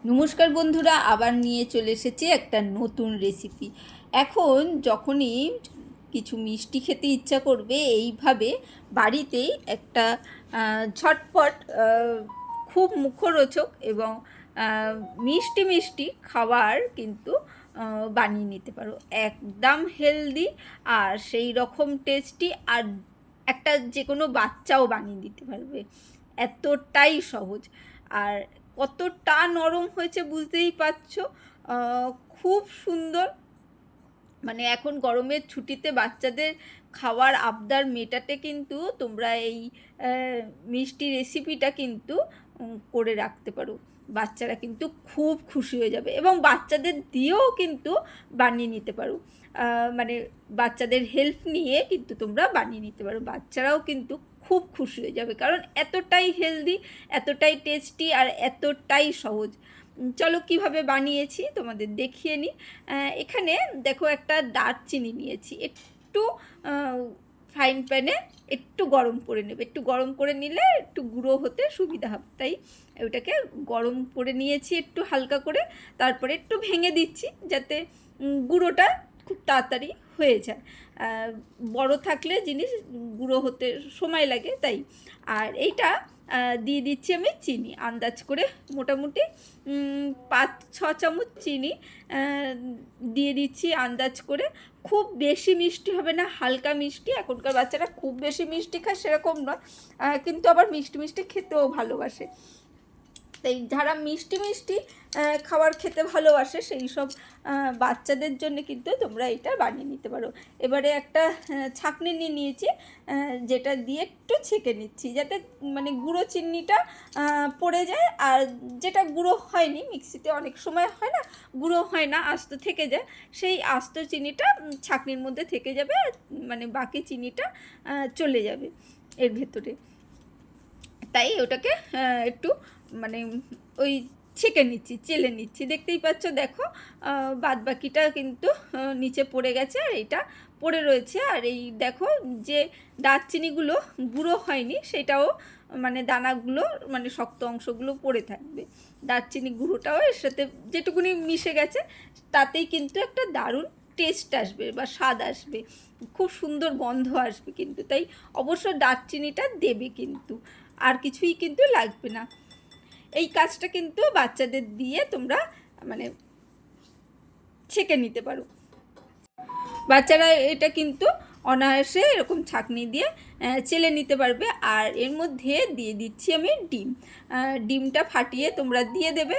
নমস্কার বন্ধুরা, আবার নিয়ে চলে এসেছি একটা নতুন রেসিপি। এখন যখনই কিছু মিষ্টি খেতে ইচ্ছা করবে, এইভাবে বাড়িতেই একটা ঝটপট খুব মুখরোচক এবং মিষ্টি মিষ্টি খাবার কিন্তু বানিয়ে নিতে পারো। একদম হেলদি আর সেই রকম টেস্টি, আর একটা যে কোনো বাচ্চাও বানিয়ে দিতে পারবে, এতটাই সহজ। আর কতটা নরম হয়েছে বুঝতেই পারছো। খুব সুন্দর। মানে এখন গরমের ছুটিতে বাচ্চাদের খাওয়ার আবদার মেটাতে কিন্তু তোমরা এই মিষ্টি রেসিপিটা কিন্তু করে রাখতে পারো। বাচ্চারা কিন্তু খুব খুশি হয়ে যাবে, এবং বাচ্চাদের দিয়েও কিন্তু বানিয়ে নিতে পারো। মানে বাচ্চাদের হেল্প নিয়ে কিন্তু তোমরা বানিয়ে নিতে পারো, বাচ্চারাও কিন্তু খুব খুশি হয়ে যাবে, কারণ এতটাই হেলদি, এতটাই টেস্টি আর এতটাই সহজ। চলো কিভাবে বানিয়েছি তোমাদের দেখিয়ে নিই। এখানে দেখো, একটা দারচিনি নিয়েছি, একটু ফ্রাইং প্যানে একটু গরম করে নেবে। একটু গরম করে নিলে একটু গুঁড়ো হতে সুবিধা হবে, তাই ওটাকে গরম করে নিয়েছি একটু হালকা করে। তারপরে একটু ভেঙে দিচ্ছি যাতে গুঁড়োটা খুব তাড়াতাড়ি হয়ে যায়। বড় থাকলে জিনিস গুঁড়ো হতে সময় লাগে, তাই। আর এইটা দিয়ে দিচ্ছি আমি চিনি আন্দাজ করে, মোটামুটি 5-6 চামচ চিনি দিয়ে দিচ্ছি আন্দাজ করে। খুব বেশি মিষ্টি হবে না, হালকা মিষ্টি। এখনকার বাচ্চারা খুব বেশি মিষ্টি খায় সেরকম নয়, কিন্তু আবার মিষ্টি মিষ্টি খেতেও ভালোবাসে। তাই যারা মিষ্টি মিষ্টি খাবার খেতে ভালোবাসে সেই সব বাচ্চাদের জন্য কিন্তু তোমরা এটা বানিয়ে নিতে পারো। এবারে একটা ছাঁকনি নিয়ে নিয়েছি, যেটা দিয়ে একটু ছেঁকে নিচ্ছি যাতে মানে গুঁড়ো চিনিটা পড়ে যায়। আর যেটা গুঁড়ো হয়নি, মিক্সিতে অনেক সময় হয় না, গুঁড়ো হয় না, আস্ত থেকে যায়, সেই আস্ত চিনিটা ছাঁকনির মধ্যে থেকে যাবে, মানে বাকি চিনিটা চলে যাবে এর ভেতরে। তাই ওটাকে একটু মানে ওই ছেঁকে নিচ্ছি, চেলে নিচ্ছি। দেখতেই পাচ্ছ, দেখো বাদ বাকিটা কিন্তু নিচে পড়ে গেছে, আর এইটা পড়ে রয়েছে। আর এই দেখো, যে দারচিনিগুলো গুঁড়ো হয়নি সেটাও, মানে দানাগুলো, মানে শক্ত অংশগুলো পড়ে থাকবে। দারচিনি গুঁড়োটাও এর সাথে যেটুকুনি মিশে গেছে, তাতেই কিন্তু একটা দারুণ টেস্ট আসবে বা স্বাদ আসবে, খুব সুন্দর গন্ধ আসবে কিন্তু। তাই অবশ্য দারচিনিটা দেবে কিন্তু, আর কিছুই কিন্তু লাগবে না। এই কাজটা কিন্তু বাচ্চাদের দিয়ে তোমরা মানে ছেঁকে নিতে পারো। বাচ্চারা এটা কিন্তু অনায়াসে এরকম ছাঁকনি দিয়ে চেলে নিতে পারবে। আর এর মধ্যে দিয়ে দিচ্ছি আমি ডিম। ডিমটা ফাটিয়ে তোমরা দিয়ে দেবে,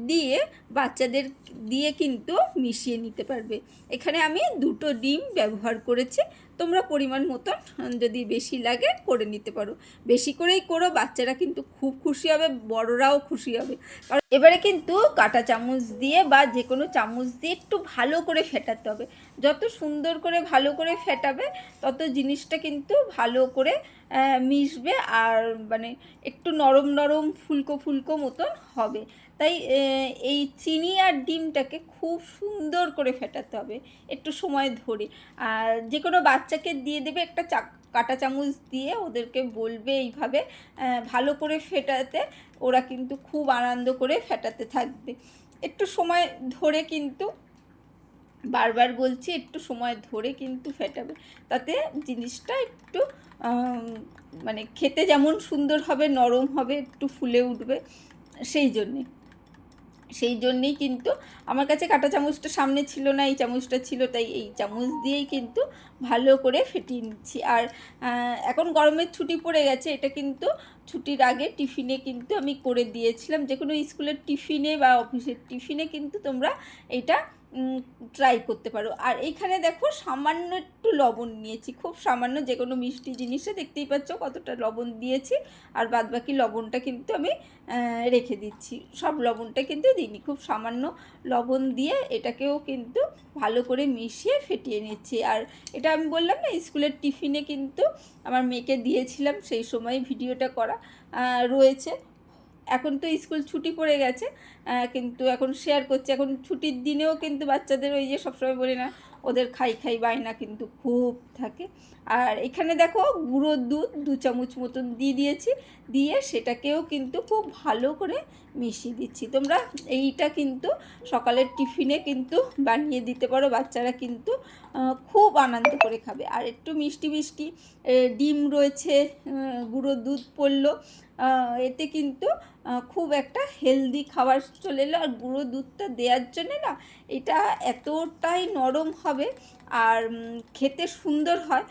দিয়ে বাচ্চাদের দিয়ে কিন্তু মিশিয়ে নিতে পারবে। এখানে আমি 2টো ডিম ব্যবহার করেছি, তোমরা পরিমাণ মতন যদি বেশি লাগে করে নিতে পারো। বেশি করেই করো, বাচ্চারা কিন্তু খুব খুশি হবে, বড়রাও খুশি হবে। কারণ এবারে কিন্তু কাঁটা চামচ দিয়ে বা যে কোনো চামচ দিয়ে একটু ভালো করে ফেটাতে হবে। যত সুন্দর করে ভালো করে ফেটাবে, তত জিনিসটা কিন্তু ভালো করে মিশবে, আর মানে একটু নরম নরম ফুলকো ফুলকো মতন হবে। তাই এই চিনি আর ডিমটাকে খুব সুন্দর করে ফেটাতে হবে একটু সময় ধরে। আর যে কোনো বাচ্চাকে দিয়ে দেবে একটা কাঁটা চামচ দিয়ে, ওদেরকে বলবে এইভাবে ভালো করে ফেটাতে, ওরা কিন্তু খুব আনন্দ করে ফেটাতে থাকবে। একটু সময় ধরে কিন্তু, বারবার বলছি, একটু সময় ধরে কিন্তু ফেটাবে, তাতে জিনিসটা একটু মানে খেতে যেমন সুন্দর হবে, নরম হবে, একটু ফুলে উঠবে। সেই জন্যেই কিন্তু আমার কাছে কাঁটা চামচটা সামনে ছিল না, এই চামচটা ছিল, তাই এই চামচ দিয়েই কিন্তু ভালো করে ফেটিয়ে নিচ্ছি। আর এখন গরমের ছুটি পড়ে গেছে, এটা কিন্তু ছুটির আগে টিফিনে কিন্তু আমি করে দিয়েছিলাম। যে কোনো স্কুলের টিফিনে বা অফিসের টিফিনে কিন্তু তোমরা এটা ট্রাই করতে পারো। আর এইখানে দেখো, সামান্য একটু লবণ নিয়েছি, খুব সামান্য, যে কোনো মিষ্টি জিনিসে দেখতেই পাচ্ছ কতটা লবণ দিয়েছি। আর বাদ বাকি লবণটা কিন্তু আমি রেখে দিচ্ছি, সব লবণটা কিন্তু দিইনি, খুব সামান্য লবণ দিয়ে এটাকেও কিন্তু ভালো করে মিশিয়ে ফেটিয়ে নিচ্ছি। আর এটা আমি বললাম না, স্কুলের টিফিনে কিন্তু আমার মেয়েকে দিয়েছিলাম, সেই সময় ভিডিওটা করা রয়েছে। এখন তো স্কুল ছুটি পড়ে গেছে, কিন্তু এখন শেয়ার করছি। এখন ছুটির দিনেও কিন্তু বাচ্চাদের ওই যে সবসময় বলি না, ওদের খাই খাই বায়না কিন্তু খুব থাকে। আর এখানে দেখো গুঁড়োর দুধ 2 চামচ মতন দিয়ে দিয়েছি, দিয়ে সেটাকেও কিন্তু খুব ভালো করে মিশিয়ে দিচ্ছি। তোমরা এইটা কিন্তু সকালের টিফিনে কিন্তু বানিয়ে দিতে পারো, বাচ্চারা কিন্তু খুব আনন্দ করে খাবে। আর একটু মিষ্টি মিষ্টি ডিম রয়েছে, গুঁড়োর দুধ পড়লো, এতে কিন্তু খুব একটা হেলদি খাবার চলে এলো। আর গুঁড়ো দুধটা দেওয়ার জন্যে না এটা এতটাই নরম হবে আর খেতে সুন্দর হয়,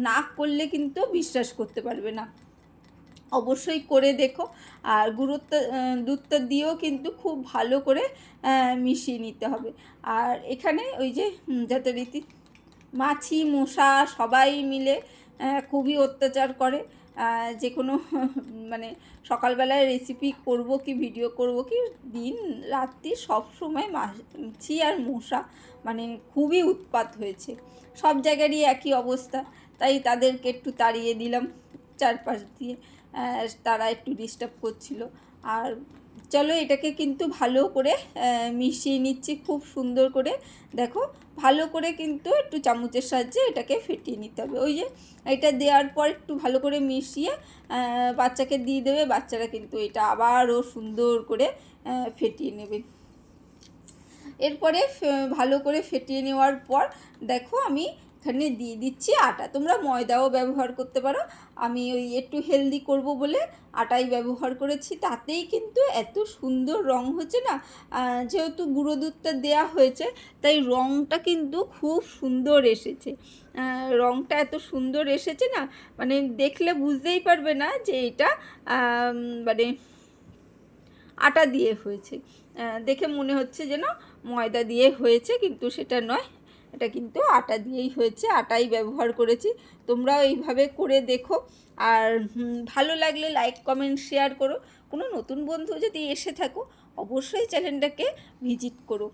না করলে কিন্তু বিশ্বাস করতে পারবে না। অবশ্যই করে দেখো। আর দুধটা দিয়েও কিন্তু খুব ভালো করে মিশিয়ে নিতে হবে। আর এখানে ওই যে যথারীতি মাছি মশা সবাই মিলে খুবই অত্যাচার করে। যে কোনো মানে সকালবেলায় রেসিপি করব কি ভিডিও করব কি দিন রাত্রি সব সময় মাছি আর মশা মানে খুবই উৎপাত হয়েছে, সব জায়গারই একই অবস্থা। তাই তাদেরকে একটু তাড়িয়ে দিলাম চারপাশ দিয়ে, তারা একটু ডিস্টার্ব করছিল। আর চলো এটাকে কিন্তু ভালো করে মিশিয়ে নিচ্ছি খুব সুন্দর করে। দেখো ভালো করে কিন্তু একটু চামচের সাহায্যে এটাকে ফেটিয়ে নিতে হবে। ওই যে এটা দেওয়ার পর একটু ভালো করে মিশিয়ে বাচ্চাকে দিয়ে দেবে, বাচ্চারা কিন্তু এটা আবারও সুন্দর করে ফেটিয়ে নেবে। এরপরে ভালো করে ফেটিয়ে নেওয়ার পর দেখো আমি এখানে দিয়ে দিচ্ছি আটা। তোমরা ময়দাও ব্যবহার করতে পারো, আমি ওই একটু হেলদি করব বলে আটাই ব্যবহার করেছি। তাতেই কিন্তু এত সুন্দর রং হচ্ছে না, যেহেতু গুঁড়ো দুধটা দেওয়া হয়েছে তাই রংটা কিন্তু খুব সুন্দর এসেছে। রংটা এত সুন্দর এসেছে না, মানে দেখলে বুঝতেই পারবে না যে এটা মানে আটা দিয়ে হয়েছে। দেখে মনে হচ্ছে যেন ময়দা দিয়ে হয়েছে, কিন্তু সেটা নয়, এটা কিন্তু আটা দিয়েই হয়েছে, আটাই ব্যবহার করেছি। তোমরাও এইভাবে করে দেখো। আর ভালো লাগলে লাইক কমেন্ট শেয়ার করো। কোনো নতুন বন্ধু যদি এসে থাকো অবশ্যই চ্যানেলটাকে ভিজিট করো।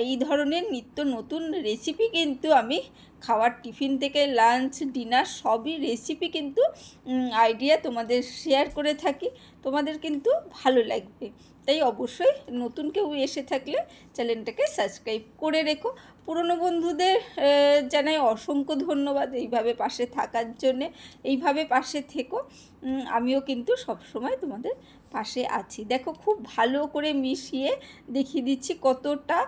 এই ধরনের নিত্য নতুন রেসিপি কিন্তু আমি খাওয়ার টিফিন থেকে লাঞ্চ ডিনার সবই রেসিপি কিন্তু আইডিয়া তোমাদের শেয়ার করে থাকি, তোমাদের কিন্তু ভালো লাগবে। তাই অবশ্যই নতুন কেউ এসে থাকলে চ্যানেলটাকে সাবস্ক্রাইব করে রেখো। পুরনো বন্ধুদের জানাই অসংখ্য ধন্যবাদ এইভাবে পাশে থাকার জন্যে। এইভাবে পাশে থেকো, আমিও কিন্তু সবসময় তোমাদের পাশে আছি। দেখো খুব ভালো করে মিশিয়ে দেখিয়ে দিচ্ছি কতটা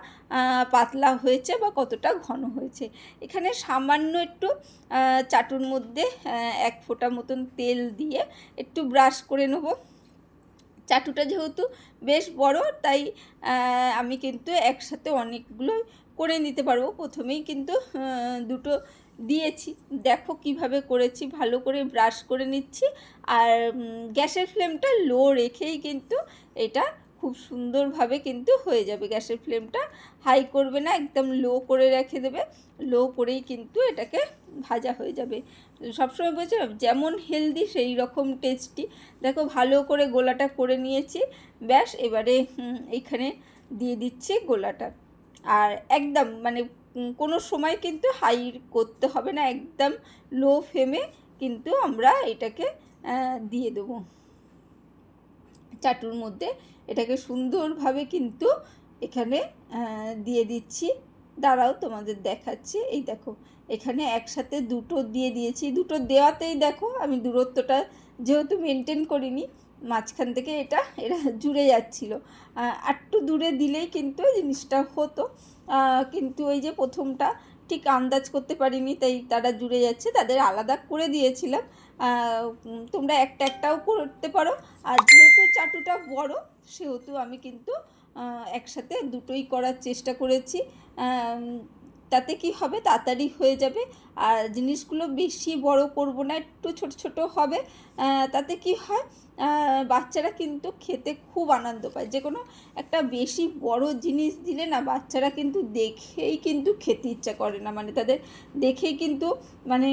পাতলা হয়েছে বা কতটা ঘন হয়েছে। এখানে সামান্য একটু চাটুর মধ্যে 1 ফোঁটা মতন তেল দিয়ে একটু ব্রাশ করে নেব। চাটুটা যেহেতু বেশ বড় তাই আমি কিন্তু একসাথে অনেকগুলো করে নিতে পারবো। প্রথমেই কিন্তু দুটো দিয়েছি, দেখো কিভাবে করেছি, ভালো করে ব্রাশ করে নিচ্ছি। আর গ্যাসের ফ্লেমটা লো রেখেই কিন্তু এটা খুব সুন্দরভাবে কিন্তু হয়ে যাবে। গ্যাসের ফ্লেমটা হাই করবে না, একদম লো করে রেখে দেবে, লো করেই কিন্তু এটাকে ভাজা হয়ে যাবে। সবসময় বলছি যেমন হেলদি সেই রকম টেস্টি। দেখো ভালো করে গোলাটা করে নিয়েছি, ব্যাস এবারে এইখানে দিয়ে দিচ্ছি গোলাটা। আর একদম মানে কোনো সময় কিন্তু হাই করতে হবে না, একদম লো ফ্লেমে কিন্তু আমরা এটাকে দিয়ে দেবো চাটুর মধ্যে। এটাকে সুন্দরভাবে কিন্তু এখানে দিয়ে দিচ্ছি। দাঁড়াও তোমাদের দেখাচ্ছি। এই দেখো এখানে একসাথে দুটো দিয়ে দিয়েছি, দুটো দেওয়াতেই দেখো আমি দূরত্বটা যেহেতু মেনটেন করিনি, মাঝখান থেকে এরা জুড়ে যাচ্ছিলো। একটু দূরে দিলেই কিন্তু জিনিসটা হতো, কিন্তু ওই যে প্রথমটা ঠিক আন্দাজ করতে পারিনি তাই তারা জুড়ে যাচ্ছে, তাদের আলাদা করে দিয়েছিলাম। তোমরা একটাও করতে পারো। আর যেহেতু চাটুটা বড় সেহেতু আমি কিন্তু একসাথে দুটোই করার চেষ্টা করেছি। তাতে কি হবে তাড়াতাড়ি হয়ে যাবে। আর জিনিসগুলো বেশি বড় করব না, একটু ছোট ছোট হবে। তাতে কি হয় বাচ্চারা কিন্তু খেতে খুব আনন্দ পায়। যে কোনো একটা বেশি বড় জিনিস দিলে না বাচ্চারা কিন্তু দেখেই কিন্তু খেতে ইচ্ছা করে না, মানে তাদের দেখেই কিন্তু মানে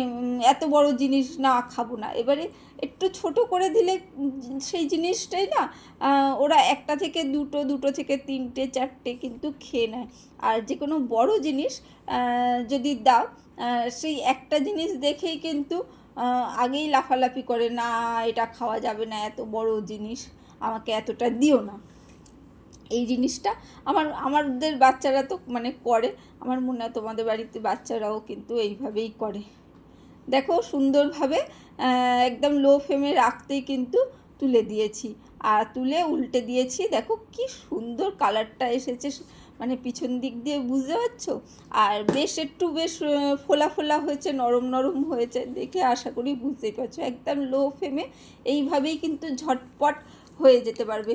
এত বড় জিনিস না খাবো না। এবারে একটু ছোট করে দিলে সেই জিনিসটাই না ওরা একটা থেকে দুটো, দুটো থেকে তিনটে চারটে কিন্তু খেয়ে নেয়। আর যে কোনো বড় জিনিস যদি দাও সেই একটা জিনিস দেখেই কিন্তু আগেই লাফালাফি করে, না এটা খাওয়া যাবে না, এত বড় জিনিস আমাকে এতটা দিও না। এই জিনিসটা আমাদের বাচ্চারা তো মানে করে, আমার মনে হয় তোমাদের বাড়িতে বাচ্চারাও কিন্তু এইভাবেই করে। দেখো সুন্দরভাবে একদম লো ফ্লেমে রাখতেই কিন্তু তুলে দিয়েছি, আর তুলে উল্টে দিয়েছি। দেখো কি সুন্দর কালারটা এসেছে, মানে পিছন দিক দিয়ে বুঝতে পারছো। আর বেশ ফোলা ফোলা হয়েছে, নরম নরম হয়েছে, দেখে আশা করি বুঝতেই পারছো। একদম লো ফ্লেমে এইভাবেই কিন্তু ঝটপট হয়ে যেতে পারবে।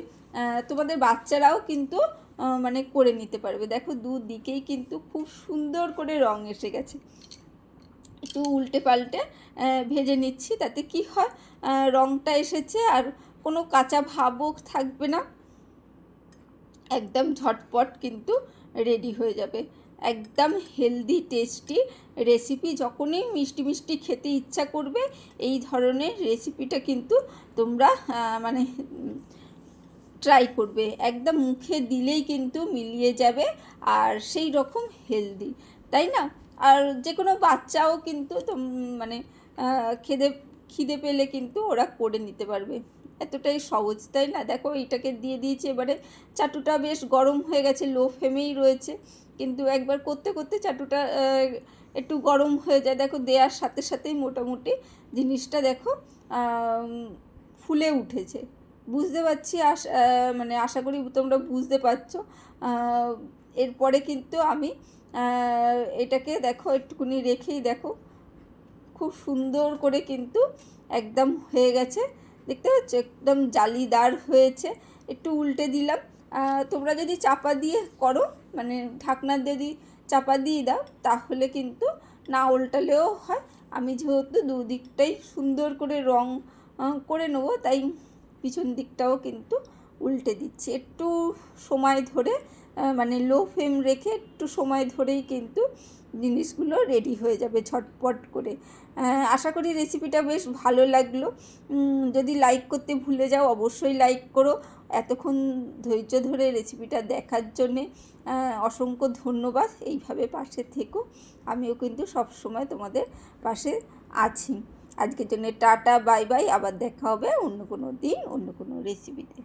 তোমাদের বাচ্চারাও কিন্তু মানে করে নিতে পারবে। দেখো দুদিকেই কিন্তু খুব সুন্দর করে রং এসে গেছে। একটু উল্টে পাল্টে ভেজে নিচ্ছি, তাতে কি হয় রংটা এসেছে আর কোনো কাঁচা ভাবও থাকবে না, একদম ঝটপট কিন্তু রেডি হয়ে যাবে। একদম হেলদি টেস্টি রেসিপি। যখনই মিষ্টি মিষ্টি খেতে ইচ্ছা করবে এই ধরনের রেসিপিটা কিন্তু তোমরা মানে ট্রাই করবে। একদম মুখে দিলেই কিন্তু মিলিয়ে যাবে, আর সেই রকম হেলদি, তাই না? আর যে কোনো বাচ্চাও কিন্তু মানে খিদে পেলে কিন্তু ওরা করে নিতে পারবে, এতটাই সহজ, তাই না? দেখো এইটাকে দিয়ে দিয়েছি, এবারে চাটুটা বেশ গরম হয়ে গেছে, লো ফ্লেমেই রয়েছে, কিন্তু একবার করতে করতে চাটুটা একটু গরম হয়ে যায়। দেখো দেওয়ার সাথে সাথেই মোটামুটি জিনিসটা দেখো ফুলে উঠেছে, বুঝতে পারছি। মানে আশা করি তোমরা বুঝতে পারছো। এরপরে কিন্তু আমি এটাকে দেখো একটুখানি রেখেই দেখো খুব সুন্দর করে কিন্তু একদম হয়ে গেছে, দেখতে পাচ্ছ একদম জালিদার হয়েছে। একটু উল্টে দিলাম। তোমরা যদি চাপা দিয়ে করো, মানে ঢাকনা যদি চাপা দিয়ে দাও, তাহলে কিন্তু না উল্টালেও হয়। আমি যেহেতু দুদিকটাই সুন্দর করে রং করে নেবো, তাই পিছন দিকটাও কিন্তু উল্টে দিচ্ছি একটু সময় ধরে, মানে লো ফ্লেম রেখে একটু সময় ধরেই কিন্তু জিনিসগুলো রেডি হয়ে যাবে ঝটপট করে। আশা করি রেসিপিটা বেশ ভালো লাগলো। যদি লাইক করতে ভুলে যাও অবশ্যই লাইক করো। এতক্ষণ ধৈর্য ধরে রেসিপিটা দেখার জন্যে অসংখ্য ধন্যবাদ। এইভাবে পাশে থেকো, আমিও কিন্তু সব সময় তোমাদের পাশে আছি। আজকের জন্য টাটা, বাই বাই। আবার দেখা হবে অন্য কোনো দিন অন্য কোনো রেসিপিতে।